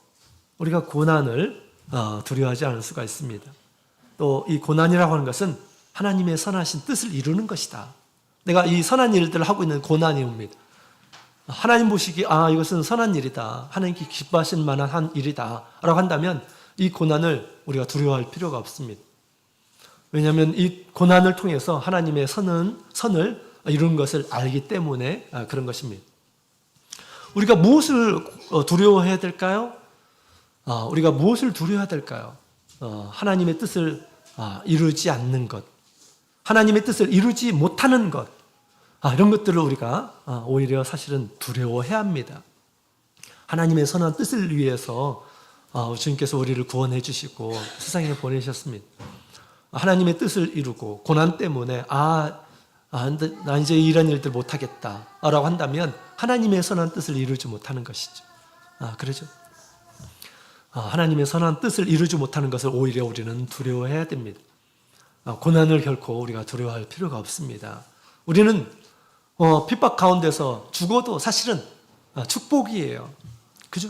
Speaker 1: 우리가 고난을 두려워하지 않을 수가 있습니다. 또 이 고난이라고 하는 것은 하나님의 선하신 뜻을 이루는 것이다. 내가 이 선한 일들을 하고 있는 고난이 옵니다. 하나님 보시기에 이것은 선한 일이다. 하나님께 기뻐하실 만한 한 일이다 라고 한다면 이 고난을 우리가 두려워할 필요가 없습니다. 왜냐하면 이 고난을 통해서 하나님의 선을 이루는 것을 알기 때문에 그런 것입니다. 우리가 무엇을 두려워해야 될까요? 우리가 무엇을 두려워해야 될까요? 하나님의 뜻을 이루지 않는 것, 하나님의 뜻을 이루지 못하는 것, 이런 것들을 우리가 오히려 사실은 두려워해야 합니다. 하나님의 선한 뜻을 위해서 주님께서 우리를 구원해 주시고 세상에 보내셨습니다. 하나님의 뜻을 이루고 고난 때문에 나 이제 이런 일들 못하겠다 라고 한다면 하나님의 선한 뜻을 이루지 못하는 것이죠. 그러죠? 하나님의 선한 뜻을 이루지 못하는 것을 오히려 우리는 두려워해야 됩니다. 고난을 결코 우리가 두려워할 필요가 없습니다. 우리는 핍박 가운데서 죽어도 사실은 축복이에요. 그죠?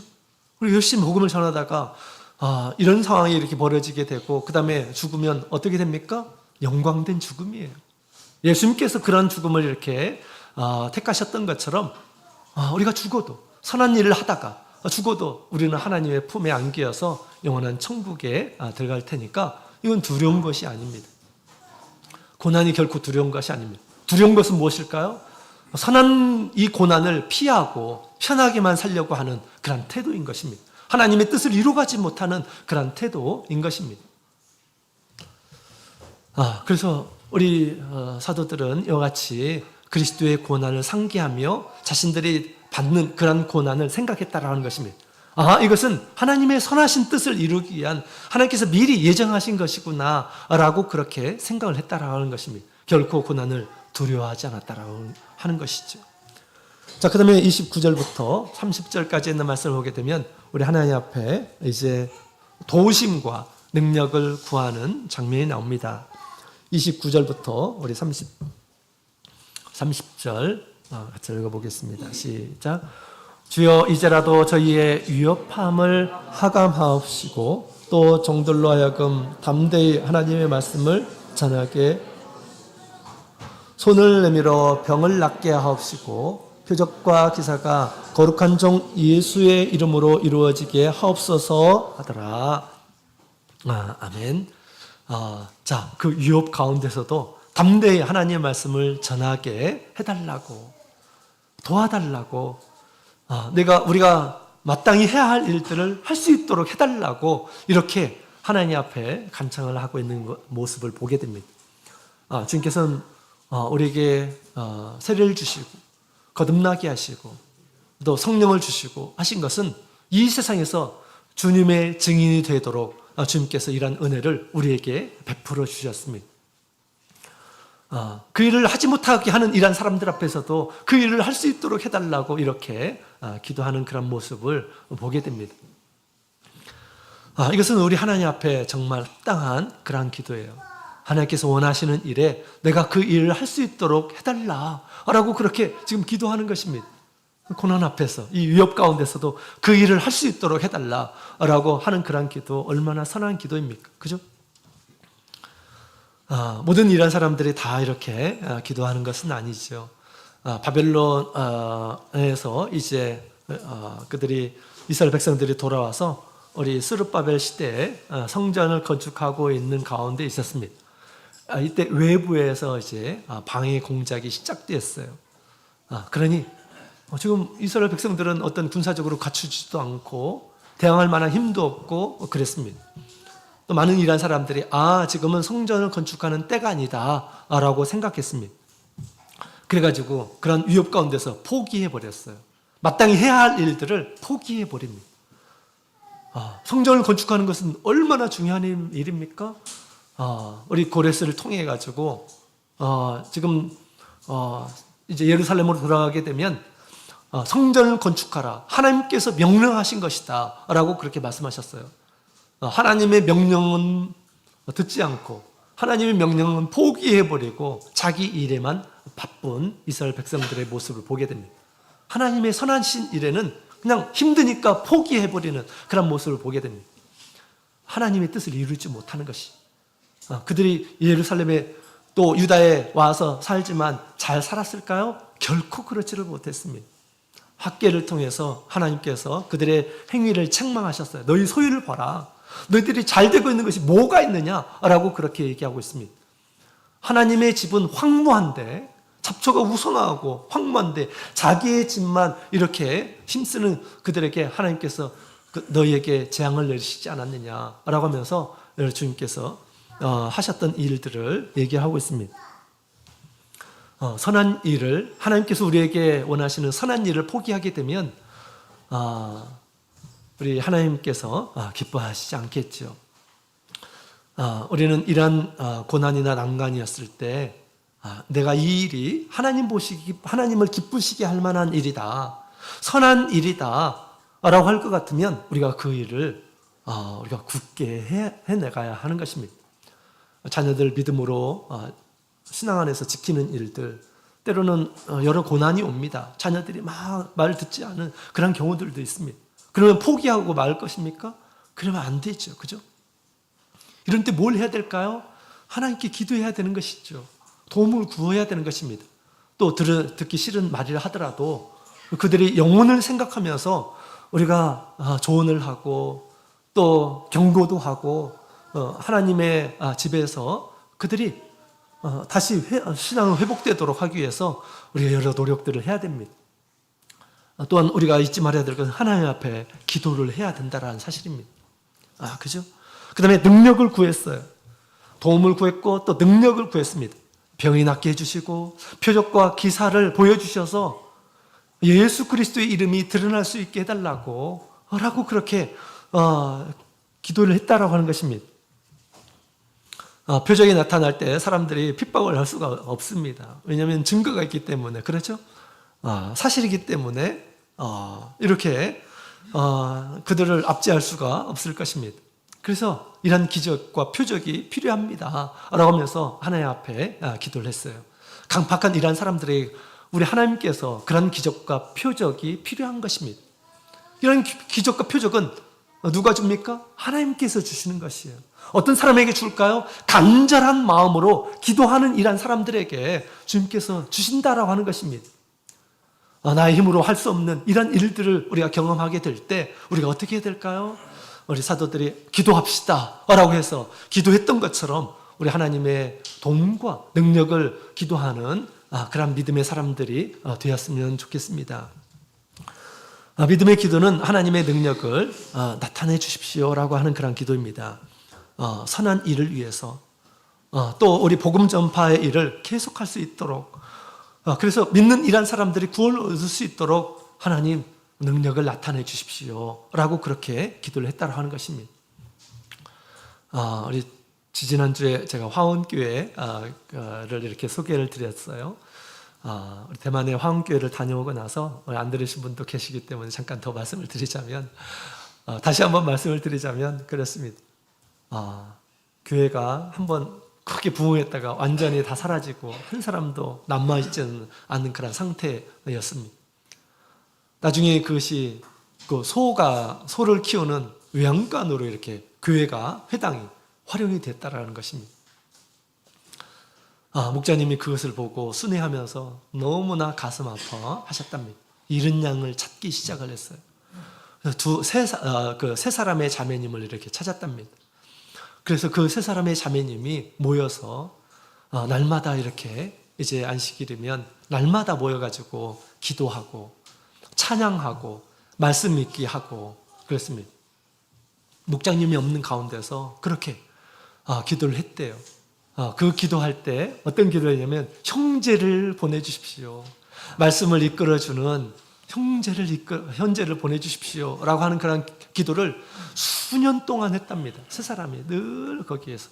Speaker 1: 우리 열심히 복음을 전하다가 이런 상황이 이렇게 벌어지게 되고 그 다음에 죽으면 어떻게 됩니까? 영광된 죽음이에요. 예수님께서 그런 죽음을 이렇게 택하셨던 것처럼 우리가 죽어도 선한 일을 하다가 죽어도 우리는 하나님의 품에 안기어서 영원한 천국에 들어갈 테니까 이건 두려운 것이 아닙니다. 고난이 결코 두려운 것이 아닙니다. 두려운 것은 무엇일까요? 선한 이 고난을 피하고 편하게만 살려고 하는 그런 태도인 것입니다. 하나님의 뜻을 이루어가지 못하는 그런 태도인 것입니다. 그래서 우리 사도들은 이와 같이 그리스도의 고난을 상기하며 자신들이 받는 그런 고난을 생각했다라는 것입니다. 이것은 하나님의 선하신 뜻을 이루기 위한 하나님께서 미리 예정하신 것이구나 라고 그렇게 생각을 했다라는 것입니다. 결코 고난을 두려워하지 않았다라고 하는 것이죠. 자, 그 다음에 29절부터 30절까지 있는 말씀을 보게 되면 우리 하나님 앞에 이제 도우심과 능력을 구하는 장면이 나옵니다. 29절부터 우리 30절 같이 읽어보겠습니다. 시작. 주여 이제라도 저희의 위협함을 하감하옵시고 또 종들로 하여금 담대히 하나님의 말씀을 전하게 손을 내밀어 병을 낫게 하옵시고 표적과 기사가 거룩한 종 예수의 이름으로 이루어지게 하옵소서 하더라. 아멘. 자, 그 위협 가운데서도 담대히 하나님의 말씀을 전하게 해달라고, 도와달라고, 우리가 마땅히 해야 할 일들을 할 수 있도록 해달라고 이렇게 하나님 앞에 간청을 하고 있는 모습을 보게 됩니다. 주님께서는 우리에게 세례를 주시고 거듭나게 하시고 또 성령을 주시고 하신 것은 이 세상에서 주님의 증인이 되도록 주님께서 이런 은혜를 우리에게 베풀어 주셨습니다. 그 일을 하지 못하게 하는 이런 사람들 앞에서도 그 일을 할 수 있도록 해달라고 이렇게 기도하는 그런 모습을 보게 됩니다. 이것은 우리 하나님 앞에 정말 합당한 그런 기도예요. 하나님께서 원하시는 일에 내가 그 일을 할 수 있도록 해달라라고 그렇게 지금 기도하는 것입니다. 고난 앞에서 이 위협 가운데서도 그 일을 할 수 있도록 해달라라고 하는 그런 기도, 얼마나 선한 기도입니까? 그죠? 모든 이런 사람들이 다 이렇게 기도하는 것은 아니죠. 바벨론에서 이제 그들이 이스라엘 백성들이 돌아와서 우리 스룹바벨 시대에 성전을 건축하고 있는 가운데 있었습니다. 이때 외부에서 이제 방해 공작이 시작되었어요. 그러니 지금 이스라엘 백성들은 어떤 군사적으로 갖추지도 않고 대항할 만한 힘도 없고 그랬습니다. 또 많은 이란 사람들이 지금은 성전을 건축하는 때가 아니다 라고 생각했습니다. 그래가지고 그런 위협 가운데서 포기해버렸어요. 마땅히 해야 할 일들을 포기해버립니다. 성전을 건축하는 것은 얼마나 중요한 일입니까? 우리 고레스를 통해 가지고 지금 이제 예루살렘으로 돌아가게 되면 성전을 건축하라, 하나님께서 명령하신 것이다 라고 그렇게 말씀하셨어요. 하나님의 명령은 듣지 않고 하나님의 명령은 포기해버리고 자기 일에만 바쁜 이스라엘 백성들의 모습을 보게 됩니다. 하나님의 선하신 일에는 그냥 힘드니까 포기해버리는 그런 모습을 보게 됩니다. 하나님의 뜻을 이루지 못하는 것이, 그들이 예루살렘에 또 유다에 와서 살지만 잘 살았을까요? 결코 그렇지를 못했습니다. 학계를 통해서 하나님께서 그들의 행위를 책망하셨어요. 너희 소유를 봐라. 너희들이 잘 되고 있는 것이 뭐가 있느냐라고 그렇게 얘기하고 있습니다. 하나님의 집은 황무한데, 잡초가 우선하고 황무한데 자기의 집만 이렇게 힘쓰는 그들에게 하나님께서 너희에게 재앙을 내리시지 않았느냐라고 하면서 주님께서 하셨던 일들을 얘기하고 있습니다. 선한 일을, 하나님께서 우리에게 원하시는 선한 일을 포기하게 되면 우리 하나님께서 기뻐하시지 않겠죠. 우리는 이러한 고난이나 난관이었을 때 내가 이 일이 하나님을 기쁘시게 할 만한 일이다, 선한 일이다 라고 할 것 같으면 우리가 그 일을 우리가 굳게 해내가야 하는 것입니다. 자녀들 믿음으로 신앙 안에서 지키는 일들, 때로는 여러 고난이 옵니다. 자녀들이 막 말 듣지 않은 그런 경우들도 있습니다. 그러면 포기하고 말 것입니까? 그러면 안 되죠. 그죠? 이런 때 뭘 해야 될까요? 하나님께 기도해야 되는 것이죠. 도움을 구해야 되는 것입니다. 또 듣기 싫은 말이라 하더라도 그들의 영혼을 생각하면서 우리가 조언을 하고 또 경고도 하고 하나님의 집에서 그들이 다시 신앙을 회복되도록 하기 위해서 우리가 여러 노력들을 해야 됩니다. 또한 우리가 잊지 말아야 될 것은 하나님 앞에 기도를 해야 된다는 사실입니다. 그죠? 그 다음에 능력을 구했어요. 도움을 구했고 또 능력을 구했습니다. 병이 낫게 해주시고 표적과 기사를 보여주셔서 예수 그리스도의 이름이 드러날 수 있게 해달라고 라고 그렇게 기도를 했다라고 하는 것입니다. 표적이 나타날 때 사람들이 핍박을 할 수가 없습니다. 왜냐하면 증거가 있기 때문에. 그렇죠? 사실이기 때문에 이렇게 그들을 압제할 수가 없을 것입니다. 그래서 이런 기적과 표적이 필요합니다 라고 하면서 하나님 앞에 기도를 했어요. 강팍한 이러한 사람들에게 우리 하나님께서 그런 기적과 표적이 필요한 것입니다. 이런 기적과 표적은 누가 줍니까? 하나님께서 주시는 것이에요. 어떤 사람에게 줄까요? 간절한 마음으로 기도하는 이러한 사람들에게 주님께서 주신다라고 하는 것입니다. 나의 힘으로 할 수 없는 이런 일들을 우리가 경험하게 될 때 우리가 어떻게 해야 될까요? 우리 사도들이 기도합시다 라고 해서 기도했던 것처럼 우리 하나님의 도움과 능력을 기도하는 그런 믿음의 사람들이 되었으면 좋겠습니다. 믿음의 기도는 하나님의 능력을 나타내 주십시오 라고 하는 그런 기도입니다. 선한 일을 위해서 또 우리 복음 전파의 일을 계속할 수 있도록 그래서 믿는 이런 사람들이 구원을 얻을 수 있도록 하나님 능력을 나타내 주십시오 라고 그렇게 기도를 했다고 하는 것입니다. 우리 지지난주에 제가 화원교회를 이렇게 소개를 드렸어요. 우리 대만의 화원교회를 다녀오고 나서 안 들으신 분도 계시기 때문에 잠깐 더 말씀을 드리자면 다시 한번 말씀을 드리자면 그렇습니다. 교회가 한번 크게 부흥했다가 완전히 다 사라지고 한 사람도 남아있지는 않는 그런 상태였습니다. 나중에 그것이 소를 키우는 외양간으로 이렇게 교회가 회당이 활용이 됐다라는 것입니다. 목자님이 그것을 보고 순회하면서 너무나 가슴 아파 하셨답니다. 잃은 양을 찾기 시작을 했어요. 세 사람의 자매님을 이렇게 찾았답니다. 그래서 그 세 사람의 자매님이 모여서 날마다 이렇게 이제 안식일이면 날마다 모여가지고 기도하고 찬양하고 말씀 읽기 하고 그랬습니다. 목장님이 없는 가운데서 그렇게 기도를 했대요. 그 기도할 때 어떤 기도를 했냐면 형제를 보내주십시오. 말씀을 이끌어주는 현재를 보내주십시오 라고 하는 그런 기도를 수년 동안 했답니다. 세 사람이 늘 거기에서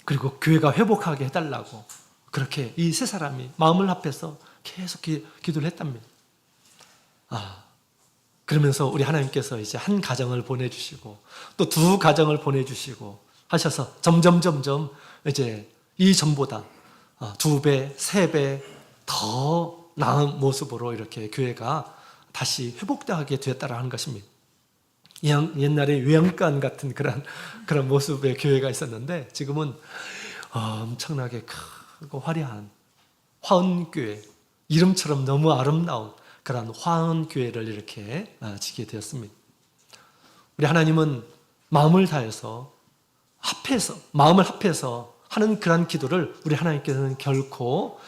Speaker 1: 그리고 교회가 회복하게 해달라고 그렇게 이 세 사람이 마음을 합해서 계속 기도를 했답니다. 그러면서 우리 하나님께서 이제 한 가정을 보내주시고 또 두 가정을 보내주시고 하셔서 점점 이제 이전보다 2배, 3배 더 나은 모습으로 이렇게 교회가 다시 회복되게 되었다라는 것입니다. 옛날에 외양간 같은 그런 모습의 교회가 있었는데 지금은 엄청나게 크고 화려한 화원교회, 이름처럼 너무 아름다운 그런 화원교회를 이렇게 지게 되었습니다. 우리 하나님은 마음을 다해서 마음을 합해서 하는 그런 기도를 우리 하나님께서는 결코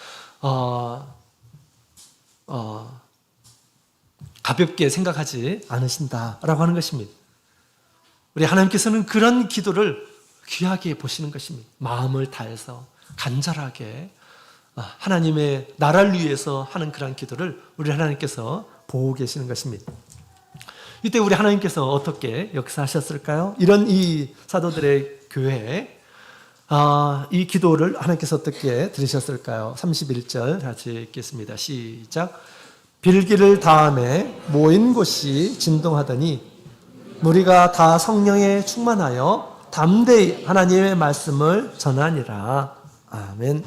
Speaker 1: 가볍게 생각하지 않으신다라고 하는 것입니다. 우리 하나님께서는 그런 기도를 귀하게 보시는 것입니다. 마음을 다해서 간절하게 하나님의 나라를 위해서 하는 그런 기도를 우리 하나님께서 보고 계시는 것입니다. 이때 우리 하나님께서 어떻게 역사하셨을까요? 이런 이 사도들의 교회에 이 기도를 하나님께서 어떻게 들으셨을까요? 31절 같이 읽겠습니다. 시작. 빌기를 다음에 모인 곳이 진동하더니 무리가 다 성령에 충만하여 담대히 하나님의 말씀을 전하니라. 아멘.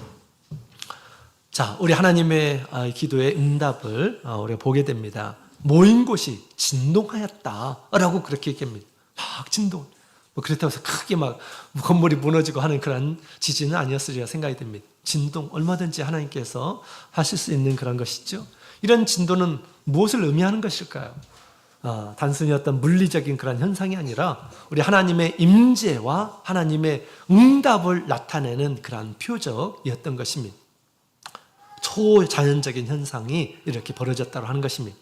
Speaker 1: 자, 우리 하나님의 기도의 응답을 우리가 보게 됩니다. 모인 곳이 진동하였다라고 그렇게 얘기합니다. 막 진동. 그렇다고 해서 크게 막 건물이 무너지고 하는 그런 지진은 아니었으리라 생각이 됩니다. 진동, 얼마든지 하나님께서 하실 수 있는 그런 것이죠. 이런 진도는 무엇을 의미하는 것일까요? 단순히 어떤 물리적인 그런 현상이 아니라 우리 하나님의 임재와 하나님의 응답을 나타내는 그런 표적이었던 것입니다. 초자연적인 현상이 이렇게 벌어졌다고 하는 것입니다.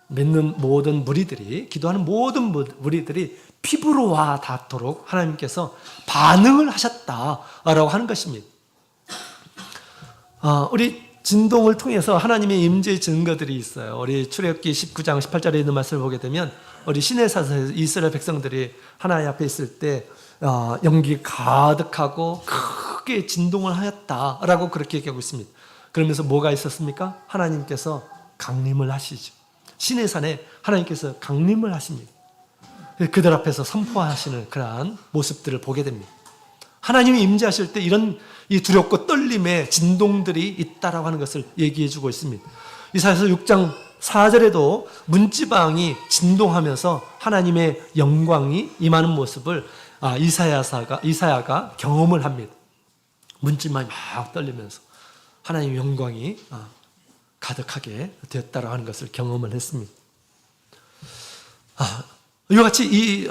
Speaker 1: 믿는 모든 무리들이, 기도하는 모든 무리들이 피부로 와 닿도록 하나님께서 반응을 하셨다라고 하는 것입니다. 우리 진동을 통해서 하나님의 임재의 증거들이 있어요. 우리 출애굽기 19장 18절에 있는 말씀을 보게 되면 우리 시내사에서 이스라엘 백성들이 하나님 앞에 있을 때 연기 가득하고 크게 진동을 하였다라고 그렇게 얘기하고 있습니다. 그러면서 뭐가 있었습니까? 하나님께서 강림을 하시죠. 시내산에 하나님께서 강림을 하십니다. 그들 앞에서 선포하시는 그러한 모습들을 보게 됩니다. 하나님이 임재하실 때 이런 이 두렵고 떨림의 진동들이 있다라고 하는 것을 얘기해 주고 있습니다. 이사야서 6장 4절에도 문지방이 진동하면서 하나님의 영광이 임하는 모습을 이사야가 경험을 합니다. 문지방이 막 떨리면서 하나님의 영광이 가득하게 되었다라고 하는 것을 경험을 했습니다. 이와 같이 이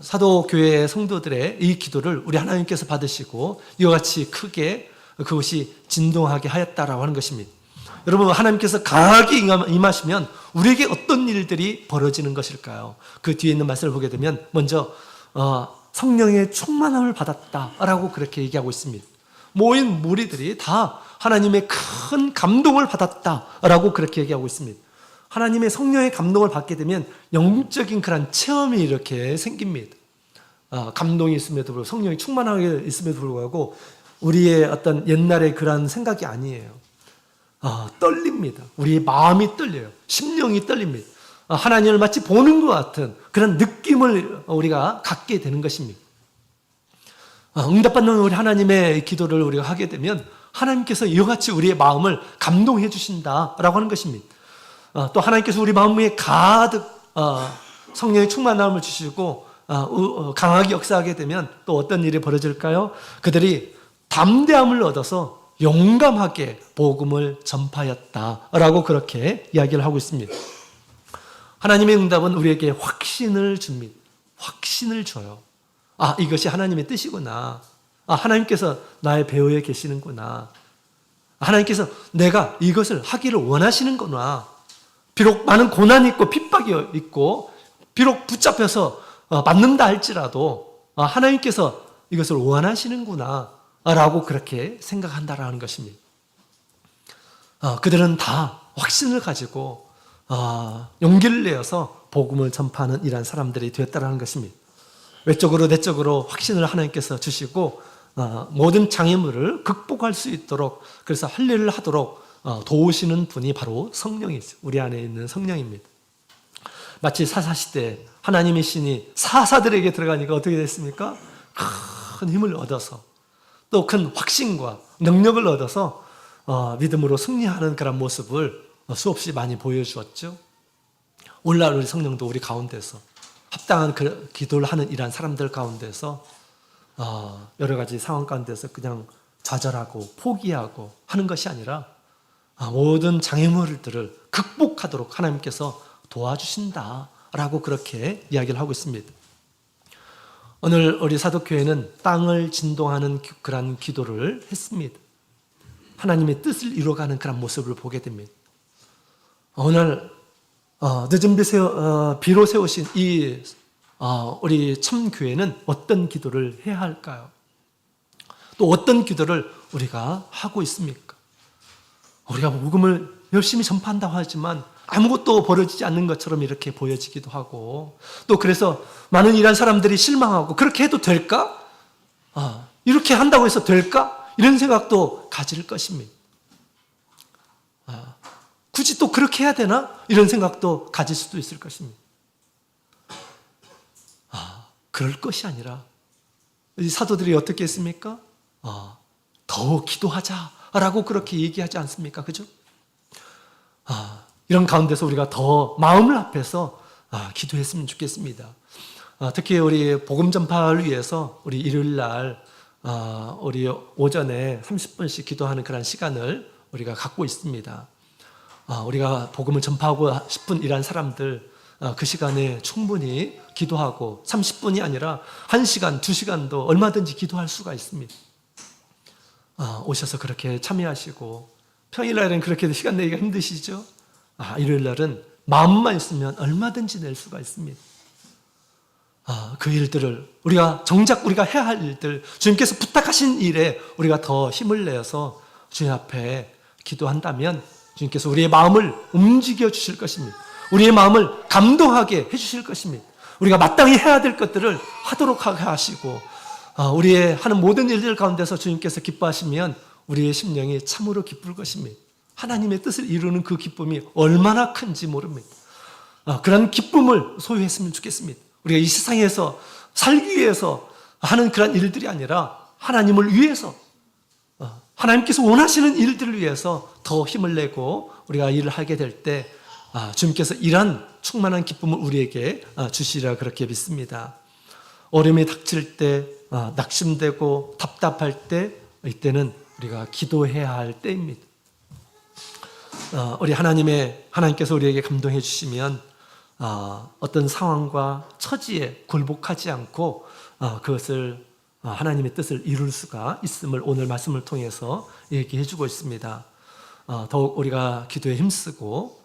Speaker 1: 사도교회 성도들의 이 기도를 우리 하나님께서 받으시고 이와 같이 크게 그것이 진동하게 하였다라고 하는 것입니다. 여러분, 하나님께서 강하게 임하시면 우리에게 어떤 일들이 벌어지는 것일까요? 그 뒤에 있는 말씀을 보게 되면 먼저 성령의 충만함을 받았다라고 그렇게 얘기하고 있습니다. 모인 무리들이 다 하나님의 큰 감동을 받았다라고 그렇게 얘기하고 있습니다. 하나님의 성령의 감동을 받게 되면 영적인 그런 체험이 이렇게 생깁니다. 감동이 있음에도 불구하고, 성령이 충만하게 있음에도 불구하고 우리의 어떤 옛날의 그런 생각이 아니에요. 떨립니다. 우리의 마음이 떨려요. 심령이 떨립니다. 하나님을 마치 보는 것 같은 그런 느낌을 우리가 갖게 되는 것입니다. 응답받는 우리 하나님의 기도를 우리가 하게 되면 하나님께서 이와 같이 우리의 마음을 감동해 주신다라고 하는 것입니다. 또 하나님께서 우리 마음에 가득 성령의 충만함을 주시고 강하게 역사하게 되면 또 어떤 일이 벌어질까요? 그들이 담대함을 얻어서 용감하게 복음을 전파했다라고 그렇게 이야기를 하고 있습니다. 하나님의 응답은 우리에게 확신을 줍니다. 확신을 줘요. 이것이 하나님의 뜻이구나. 하나님께서 나의 배후에 계시는구나. 하나님께서 내가 이것을 하기를 원하시는구나. 비록 많은 고난이 있고 핍박이 있고 비록 붙잡혀서 맞는다 할지라도 하나님께서 이것을 원하시는구나 라고 그렇게 생각한다라는 것입니다. 그들은 다 확신을 가지고 용기를 내어서 복음을 전파하는 이러한 사람들이 되었다라는 것입니다. 외적으로 내적으로 확신을 하나님께서 주시고 모든 장애물을 극복할 수 있도록, 그래서 할 일을 하도록 도우시는 분이 바로 성령이죠. 우리 안에 있는 성령입니다. 마치 사사시대 하나님의 신이 사사들에게 들어가니까 어떻게 됐습니까? 큰 힘을 얻어서 또 큰 확신과 능력을 얻어서 믿음으로 승리하는 그런 모습을 수없이 많이 보여주었죠. 오늘날 우리 성령도 우리 가운데서 합당한 기도를 하는 이러한 사람들 가운데서 여러 가지 상황 가운데서 그냥 좌절하고 포기하고 하는 것이 아니라 모든 장애물들을 극복하도록 하나님께서 도와주신다라고 그렇게 이야기를 하고 있습니다. 오늘 우리 사도교회는 땅을 진동하는 그런 기도를 했습니다. 하나님의 뜻을 이루어가는 그런 모습을 보게 됩니다. 오늘 늦은 비로 세우신 이 우리 참교회는 어떤 기도를 해야 할까요? 또 어떤 기도를 우리가 하고 있습니까? 우리가 복음을 열심히 전파한다고 하지만 아무것도 벌어지지 않는 것처럼 이렇게 보여지기도 하고, 또 그래서 많은 이런 사람들이 실망하고, 그렇게 해도 될까? 이렇게 한다고 해서 될까? 이런 생각도 가질 것입니다. 굳이 또 그렇게 해야 되나? 이런 생각도 가질 수도 있을 것입니다. 그럴 것이 아니라 이 사도들이 어떻게 했습니까? 더 기도하자라고 그렇게 얘기하지 않습니까? 그죠? 이런 가운데서 우리가 더 마음을 합해서 기도했으면 좋겠습니다. 특히 우리 복음 전파를 위해서 우리 일요일 날 우리 오전에 30분씩 기도하는 그런 시간을 우리가 갖고 있습니다. 우리가 복음을 전파하고 싶은 이러한 사람들 그 시간에 충분히 기도하고 30분이 아니라 1시간, 2시간도 얼마든지 기도할 수가 있습니다. 오셔서 그렇게 참여하시고 평일날은 그렇게 시간 내기가 힘드시죠? 일요일날은 마음만 있으면 얼마든지 낼 수가 있습니다. 그 일들을 정작 우리가 해야 할 일들, 주님께서 부탁하신 일에 우리가 더 힘을 내어서 주님 앞에 기도한다면 주님께서 우리의 마음을 움직여 주실 것입니다. 우리의 마음을 감동하게 해주실 것입니다. 우리가 마땅히 해야 될 것들을 하도록 하게 하시고 우리의 하는 모든 일들 가운데서 주님께서 기뻐하시면 우리의 심령이 참으로 기쁠 것입니다. 하나님의 뜻을 이루는 그 기쁨이 얼마나 큰지 모릅니다. 그런 기쁨을 소유했으면 좋겠습니다. 우리가 이 세상에서 살기 위해서 하는 그런 일들이 아니라 하나님을 위해서, 하나님께서 원하시는 일들을 위해서 더 힘을 내고 우리가 일을 하게 될 때 주님께서 이런 충만한 기쁨을 우리에게 주시리라 그렇게 믿습니다. 어려움이 닥칠 때, 낙심되고 답답할 때, 이때는 우리가 기도해야 할 때입니다. 우리 하나님께서 우리에게 감동해 주시면 어떤 상황과 처지에 굴복하지 않고 그것을 하나님의 뜻을 이룰 수가 있음을 오늘 말씀을 통해서 얘기해 주고 있습니다. 더욱 우리가 기도에 힘쓰고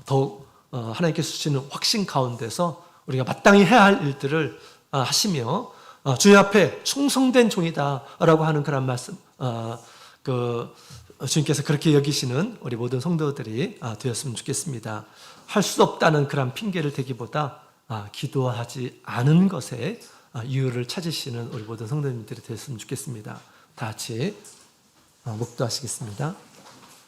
Speaker 1: 더욱 하나님께서 주시는 확신 가운데서 우리가 마땅히 해야 할 일들을 하시며 주님 앞에 충성된 종이다라고 하는 그런 말씀, 주님께서 그렇게 여기시는 우리 모든 성도들이 되었으면 좋겠습니다. 할 수 없다는 그런 핑계를 대기보다 기도하지 않은 것에 이유를 찾으시는 우리 모든 성도님들이 되었으면 좋겠습니다. 다 같이 묵도하시겠습니다.